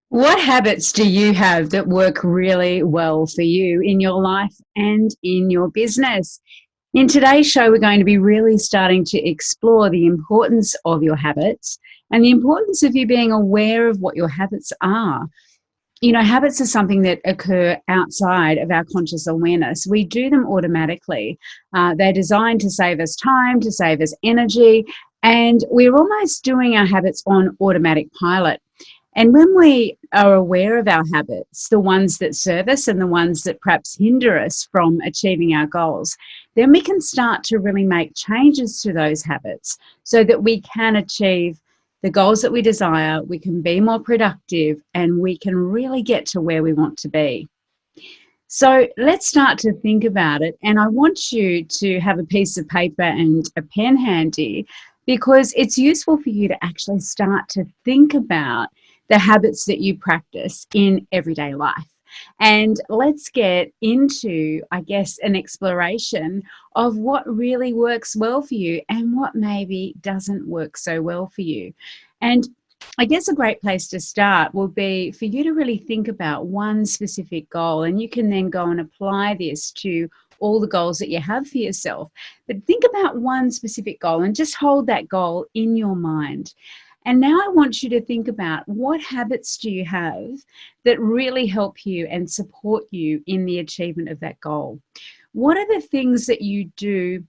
What habits do you have that work really well for you in your life and in your business? In today's show, we're going to be really starting to explore the importance of your habits and the importance of you being aware of what your habits are. You know, habits are something that occur outside of our conscious awareness. We do them automatically. They're designed to save us time, to save us energy, and we're almost doing our habits on automatic pilot. And when we are aware of our habits, the ones that serve us and the ones that perhaps hinder us from achieving our goals, then we can start to really make changes to those habits so that we can achieve the goals that we desire, we can be more productive, and we can really get to where we want to be. So let's start to think about it. And I want you to have a piece of paper and a pen handy because it's useful for you to actually start to think about the habits that you practice in everyday life. And let's get into, I guess, an exploration of what really works well for you and what maybe doesn't work so well for you. And I guess a great place to start will be for you to really think about one specific goal, and you can then go and apply this to all the goals that you have for yourself. But think about one specific goal and just hold that goal in your mind. And now I want you to think about what habits do you have that really help you and support you in the achievement of that goal? What are the things that you do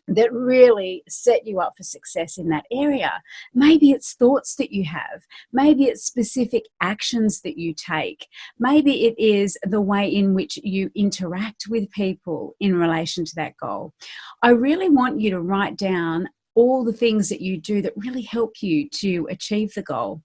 that really set you up for success in that area? Maybe it's thoughts that you have. Maybe it's specific actions that you take. Maybe it is the way in which you interact with people in relation to that goal. I really want you to write down all the things that you do that really help you to achieve the goal.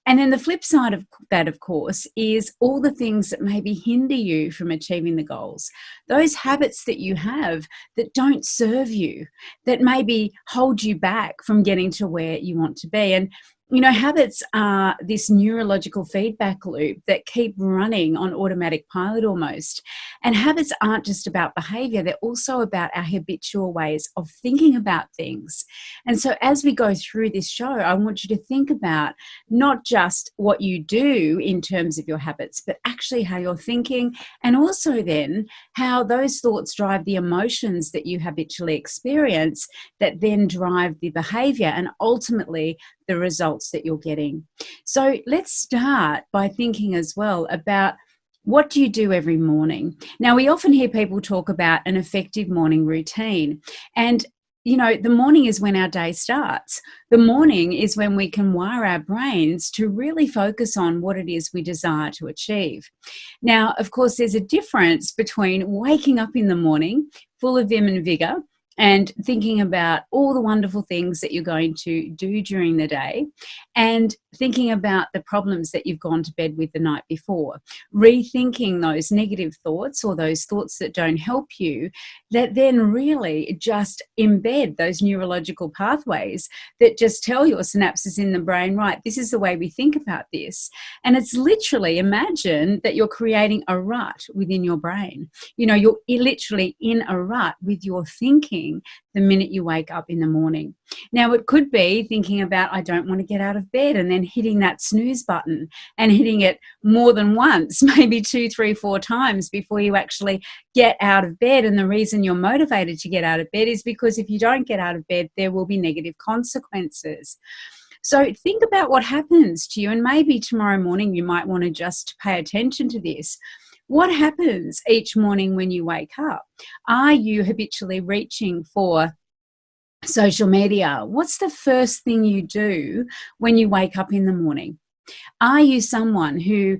And then the flip side of that, of course, is all the things that maybe hinder you from achieving the goals. Those habits that you have that don't serve you, that maybe hold you back from getting to where you want to be. And you know, habits are this neurological feedback loop that keep running on automatic pilot almost. And habits aren't just about behavior, they're also about our habitual ways of thinking about things. And so as we go through this show, I want you to think about not just what you do in terms of your habits, but actually how you're thinking, and also then how those thoughts drive the emotions that you habitually experience that then drive the behavior and ultimately the results that you're getting. So let's start by thinking as well about what do you do every morning? Now, we often hear people talk about an effective morning routine. And, you know, the morning is when our day starts. The morning is when we can wire our brains to really focus on what it is we desire to achieve. Now, of course, there's a difference between waking up in the morning full of vim and vigor and thinking about all the wonderful things that you're going to do during the day, and thinking about the problems that you've gone to bed with the night before, rethinking those negative thoughts or those thoughts that don't help you, that then really just embed those neurological pathways that just tell your synapses in the brain, right, this is the way we think about this. And it's literally, imagine that you're creating a rut within your brain. You know, you're literally in a rut with your thinking the minute you wake up in the morning. Now, it could be thinking about, I don't want to get out of bed, and then hitting that snooze button and hitting it more than once, maybe 2, 3, 4 times before you actually get out of bed. And the reason you're motivated to get out of bed is because if you don't get out of bed, there will be negative consequences. So think about what happens to you, and maybe tomorrow morning you might want to just pay attention to this. What happens each morning when you wake up? Are you habitually reaching for social media? What's the first thing you do when you wake up in the morning? Are you someone who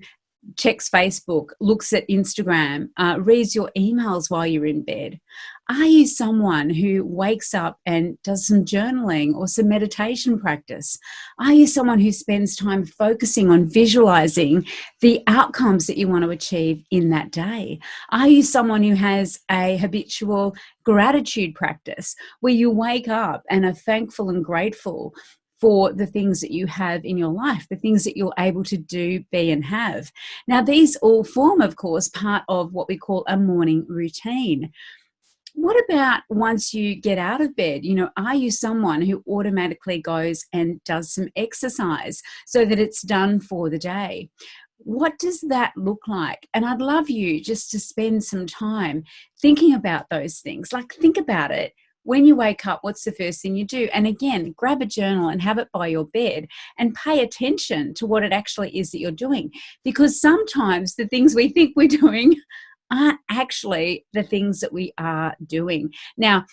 checks Facebook, looks at Instagram, reads your emails while you're in bed? Are you someone who wakes up and does some journaling or some meditation practice? Are you someone who spends time focusing on visualizing the outcomes that you want to achieve in that day? Are you someone who has a habitual gratitude practice where you wake up and are thankful and grateful for the things that you have in your life, the things that you're able to do, be, and have? Now, these all form, of course, part of what we call a morning routine. What about once you get out of bed? Are you someone who automatically goes and does some exercise so that it's done for the day? What does that look like? And I'd love you just to spend some time thinking about those things. Like, think about it. When you wake up, what's the first thing you do? And again, grab a journal and have it by your bed and pay attention to what it actually is that you're doing. Because sometimes the things we think we're doing aren't actually the things that we are doing. Now,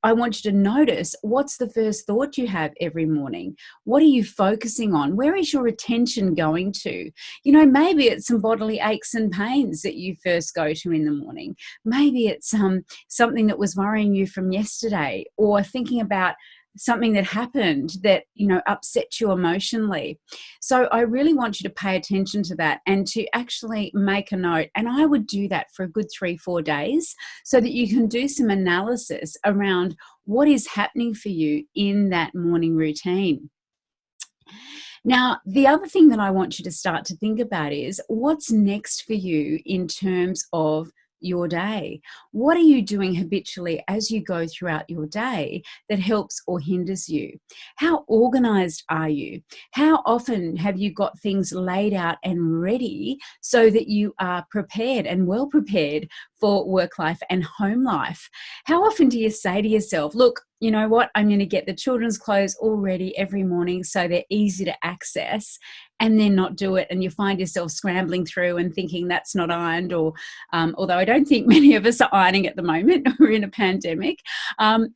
I want you to notice, what's the first thought you have every morning? What are you focusing on? Where is your attention going to? Maybe it's some bodily aches and pains that you first go to in the morning. Maybe it's something that was worrying you from yesterday, or thinking about something that happened that upset you emotionally. So I really want you to pay attention to that and to actually make a note. And I would do that for a good 3-4 days so that you can do some analysis around what is happening for you in that morning routine. Now, the other thing that I want you to start to think about is, what's next for you in terms of your day? What are you doing habitually as you go throughout your day that helps or hinders you? How organized are you? How often have you got things laid out and ready so that you are prepared and well prepared for work life and home life? How often do you say to yourself, look, you know what, I'm going to get the children's clothes all ready every morning so they're easy to access, and then not do it, and you find yourself scrambling through and thinking that's not ironed, or although I don't think many of us are ironing at the moment, we're in a pandemic. But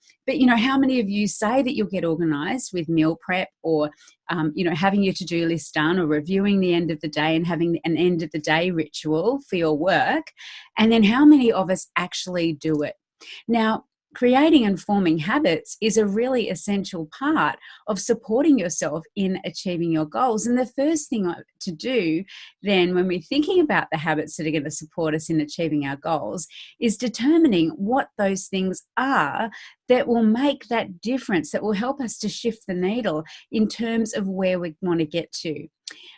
how many of you say that you'll get organized with meal prep, or having your to-do list done, or reviewing the end of the day and having an end of the day ritual for your work? And then how many of us actually do it? Now, creating and forming habits is a really essential part of supporting yourself in achieving your goals. And the first thing to do then, when we're thinking about the habits that are going to support us in achieving our goals, is determining what those things are that will make that difference, that will help us to shift the needle in terms of where we want to get to.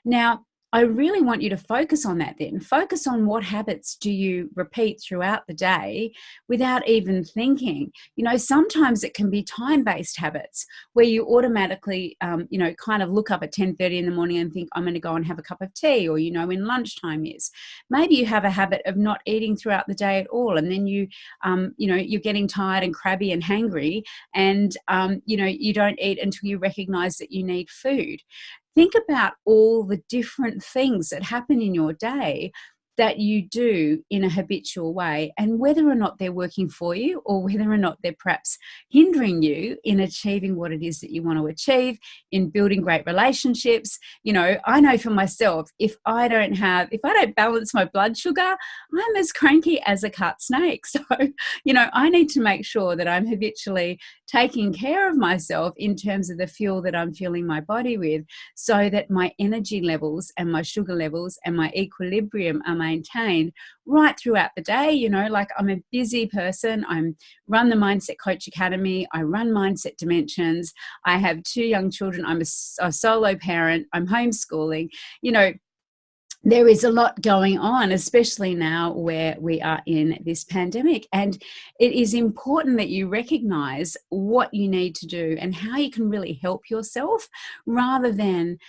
Now, I really want you to focus on that then. Focus on what habits do you repeat throughout the day without even thinking. Sometimes it can be time-based habits where you automatically, kind of look up at 10:30 in the morning and think, I'm going to go and have a cup of tea, or, when lunchtime is. Maybe you have a habit of not eating throughout the day at all, and then you're getting tired and crabby and hangry, and, you don't eat until you recognize that you need food. Think about all the different things that happen in your day that you do in a habitual way, and whether or not they're working for you, or whether or not they're perhaps hindering you in achieving what it is that you want to achieve, in building great relationships. I know for myself, if I don't balance my blood sugar, I'm as cranky as a cut snake. So, I need to make sure that I'm habitually taking care of myself in terms of the fuel that I'm fueling my body with, so that my energy levels and my sugar levels and my equilibrium are maintained right throughout the day. Like, I'm a busy person. I run the Mindset Coach Academy. I run Mindset Dimensions. I have 2 young children. I'm a solo parent. I'm homeschooling. There is a lot going on, especially now where we are in this pandemic. And it is important that you recognize what you need to do and how you can really help yourself, rather than,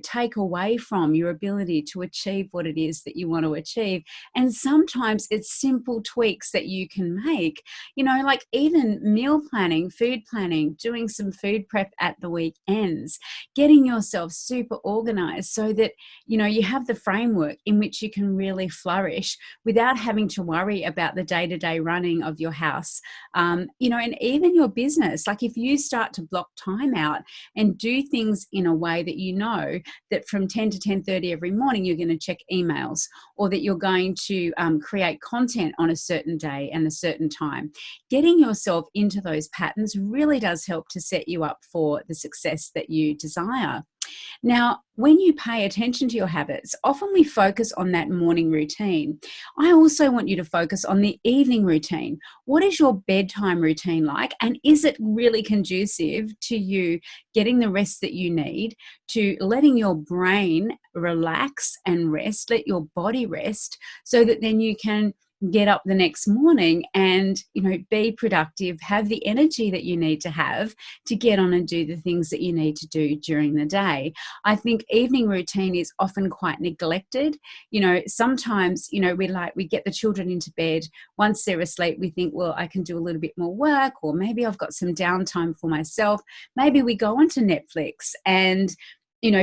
take away from your ability to achieve what it is that you want to achieve. And sometimes it's simple tweaks that you can make, like even meal planning, food planning, doing some food prep at the weekends, getting yourself super organized so that, you have the framework in which you can really flourish without having to worry about the day-to-day running of your house, and even your business. Like, if you start to block time out and do things in a way that that from 10 to 10:30 every morning you're going to check emails, or that you're going to create content on a certain day and a certain time, getting yourself into those patterns really does help to set you up for the success that you desire. Now, when you pay attention to your habits, often we focus on that morning routine. I also want you to focus on the evening routine. What is your bedtime routine like? And is it really conducive to you getting the rest that you need, to letting your brain relax and rest, let your body rest, so that then you can get up the next morning and, be productive, have the energy that you need to have to get on and do the things that you need to do during the day. I think evening routine is often quite neglected. Sometimes, we get the children into bed. Once they're asleep, we think, well, I can do a little bit more work, or maybe I've got some downtime for myself. Maybe we go onto Netflix and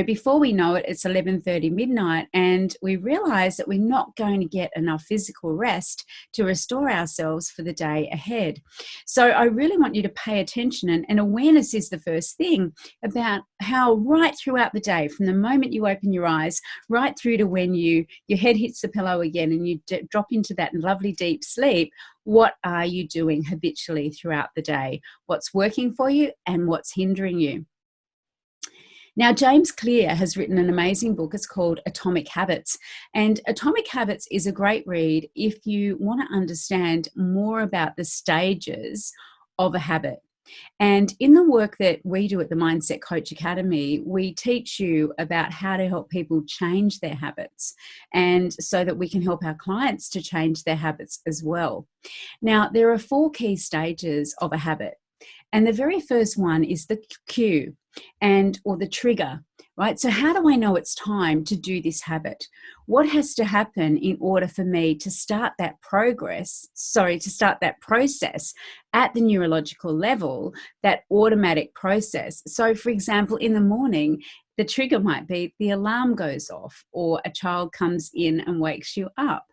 before we know it, it's 11:30 midnight, and we realize that we're not going to get enough physical rest to restore ourselves for the day ahead. So I really want you to pay attention, and awareness is the first thing about how right throughout the day, from the moment you open your eyes, right through to when your head hits the pillow again and you drop into that lovely deep sleep, what are you doing habitually throughout the day? What's working for you and what's hindering you? Now, James Clear has written an amazing book. It's called Atomic Habits. And Atomic Habits is a great read if you want to understand more about the stages of a habit. And in the work that we do at the Mindset Coach Academy, we teach you about how to help people change their habits, and so that we can help our clients to change their habits as well. Now, there are 4 key stages of a habit. And the very first one is the cue or the trigger, right? So how do I know it's time to do this habit? What has to happen in order for me to start that process at the neurological level, that automatic process? So for example, in the morning, the trigger might be the alarm goes off, or a child comes in and wakes you up.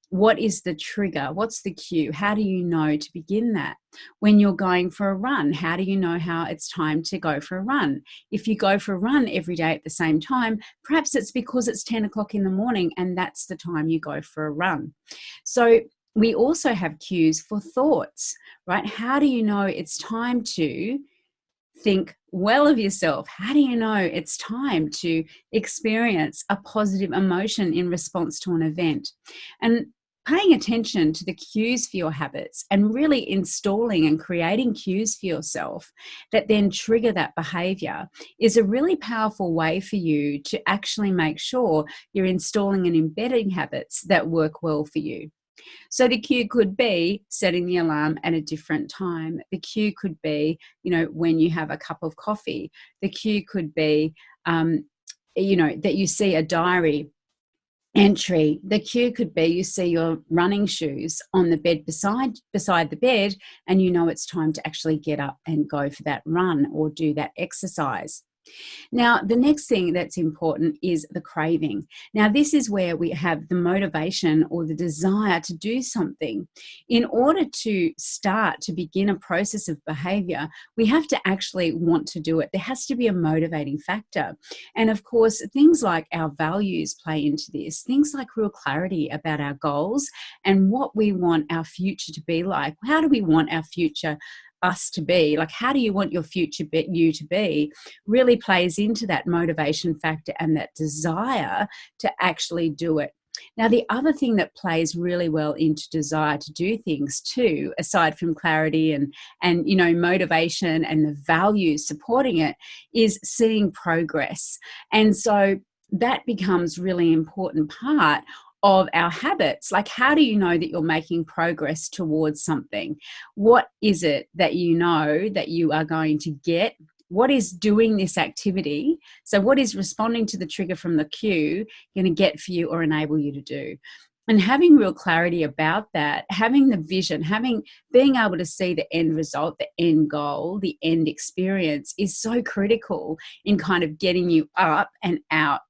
What is the trigger? What's the cue? How do you know to begin that? When you're going for a run, how do you know how it's time to go for a run? If you go for a run every day at the same time, perhaps it's because it's 10 o'clock in the morning and that's the time you go for a run. So we also have cues for thoughts, right? How do you know it's time to think well of yourself? How do you know it's time to experience a positive emotion in response to an event? And paying attention to the cues for your habits and really installing and creating cues for yourself that then trigger that behavior is a really powerful way for you to actually make sure you're installing and embedding habits that work well for you. So the cue could be setting the alarm at a different time. The cue could be, when you have a cup of coffee. The cue could be, that you see a diary entry. The cue could be you see your running shoes on the bed beside the bed, and it's time to actually get up and go for that run or do that exercise. Now, the next thing that's important is the craving. Now, this is where we have the motivation or the desire to do something. In order to start to begin a process of behavior, we have to actually want to do it. There has to be a motivating factor. And of course, things like our values play into this, things like real clarity about our goals and what we want our future to be like. How do we want our future us to be? Like, how do you want your future you to be? Really plays into that motivation factor and that desire to actually do it. Now, the other thing that plays really well into desire to do things too, aside from clarity and motivation and the values supporting it, is seeing progress. And so that becomes really important part of our habits. Like, how do you know that you're making progress towards something? What is it that you know that you are going to get? What is doing this activity? So what is responding to the trigger from the cue going to get for you or enable you to do? And having real clarity about that, having the vision, being able to see the end result, the end goal, the end experience is so critical in kind of getting you up and out.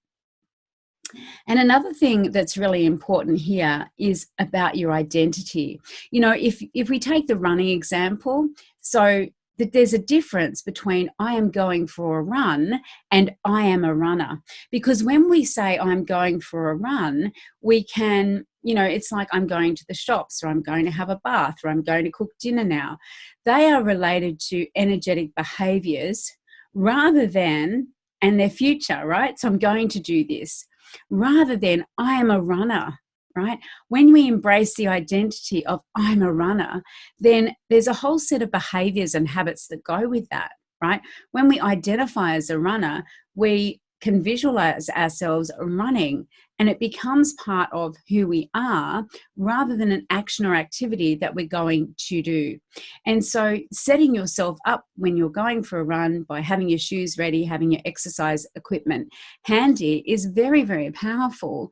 And another thing that's really important here is about your identity. If we take the running example, so that there's a difference between I am going for a run and I am a runner. Because when we say I'm going for a run, we can, it's like I'm going to the shops, or I'm going to have a bath, or I'm going to cook dinner now. They are related to energetic behaviors rather than, and their future, right? So I'm going to do this, rather than I am a runner, right? When we embrace the identity of I'm a runner, then there's a whole set of behaviors and habits that go with that, right? When we identify as a runner, we can visualize ourselves running, and it becomes part of who we are rather than an action or activity that we're going to do. And so setting yourself up when you're going for a run by having your shoes ready, having your exercise equipment handy is very, very powerful,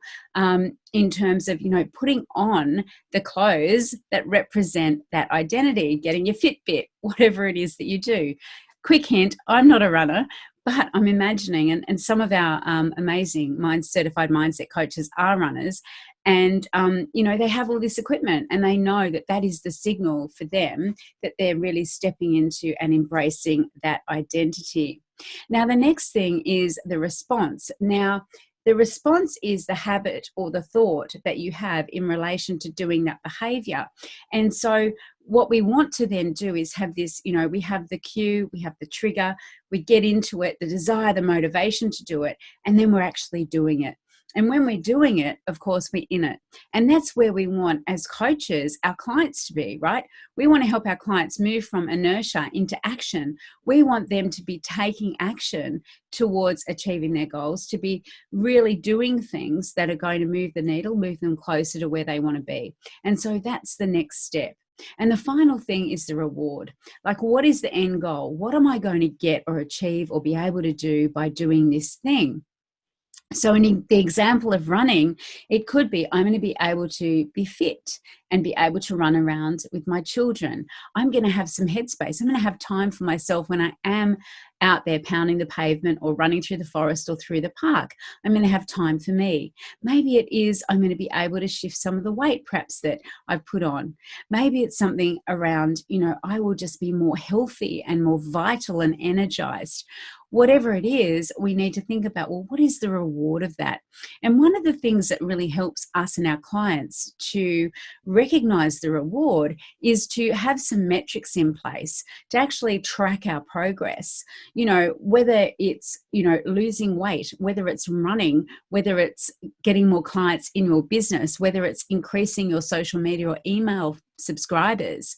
in terms of, putting on the clothes that represent that identity, getting your Fitbit, whatever it is that you do. Quick hint, I'm not a runner, but I'm imagining, and some of our amazing certified mindset coaches are runners, and they have all this equipment, and they know that that is the signal for them that they're really stepping into and embracing that identity. Now, the next thing is the response. Now, the response is the habit or the thought that you have in relation to doing that behavior. And so what we want to then do is have this, we have the cue, we have the trigger, we get into it, the desire, the motivation to do it, and then we're actually doing it. And when we're doing it, of course, we're in it. And that's where we want, as coaches, our clients to be, right? We want to help our clients move from inertia into action. We want them to be taking action towards achieving their goals, to be really doing things that are going to move the needle, move them closer to where they want to be. And so that's the next step. And the final thing is the reward. Like, what is the end goal? What am I going to get or achieve or be able to do by doing this thing? So in the example of running, it could be, I'm going to be able to be fit and be able to run around with my children. I'm going to have some headspace. I'm going to have time for myself when I am out there pounding the pavement or running through the forest or through the park. I'm going to have time for me. Maybe it is, I'm going to be able to shift some of the weight perhaps that I've put on. Maybe it's something around, I will just be more healthy and more vital and energized. Whatever it is, we need to think about, well, what is the reward of that? And one of the things that really helps us and our clients to recognize the reward is to have some metrics in place to actually track our progress. Whether it's, losing weight, whether it's running, whether it's getting more clients in your business, whether it's increasing your social media or email subscribers.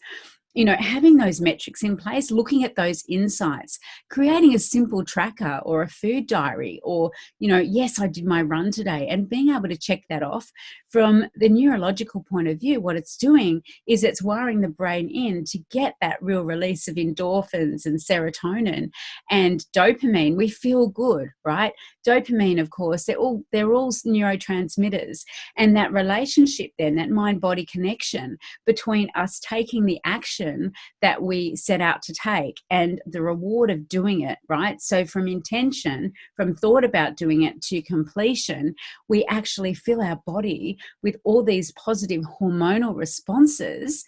Having those metrics in place, looking at those insights, creating a simple tracker or a food diary, or, yes, I did my run today, and being able to check that off. From the neurological point of view, what it's doing is it's wiring the brain in to get that real release of endorphins and serotonin and dopamine. We feel good, right? Dopamine, of course, they're all neurotransmitters. And that relationship then, that mind-body connection between us taking the action that we set out to take and the reward of doing it, right? So from intention, from thought about doing it to completion, we actually fill our body with all these positive hormonal responses,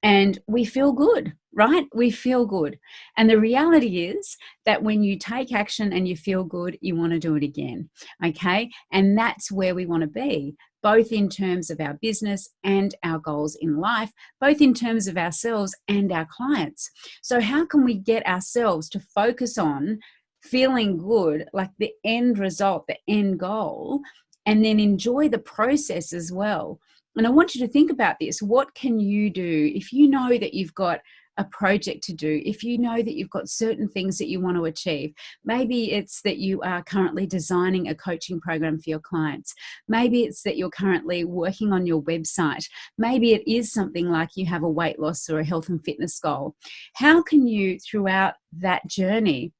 and we feel good, right? We feel good. And the reality is that when you take action and you feel good, you want to do it again, okay? And that's where we want to be, both in terms of our business and our goals in life, both in terms of ourselves and our clients. So how can we get ourselves to focus on feeling good, like the end result, the end goal, and then enjoy the process as well? And I want you to think about this. What can you do if you know that you've got a project to do, if you know that you've got certain things that you want to achieve? Maybe it's that you are currently designing a coaching program for your clients. Maybe it's that you're currently working on your website. Maybe it is something like you have a weight loss or a health and fitness goal. How can you, throughout that journey,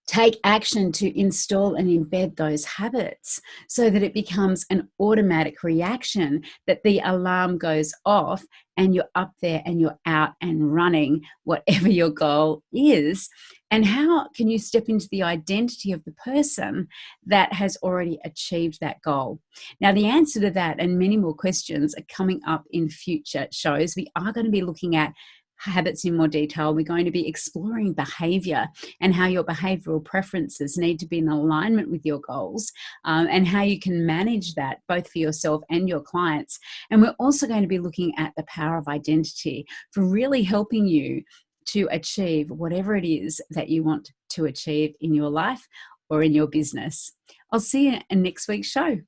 take action to install and embed those habits so that it becomes an automatic reaction, that the alarm goes off and you're up there and you're out and running, whatever your goal is? And how can you step into the identity of the person that has already achieved that goal? Now, the answer to that and many more questions are coming up in future shows. We are going to be looking at habits in more detail. We're going to be exploring behavior and how your behavioral preferences need to be in alignment with your goals, and how you can manage that both for yourself and your clients. And we're also going to be looking at the power of identity for really helping you to achieve whatever it is that you want to achieve in your life or in your business. I'll see you in next week's show.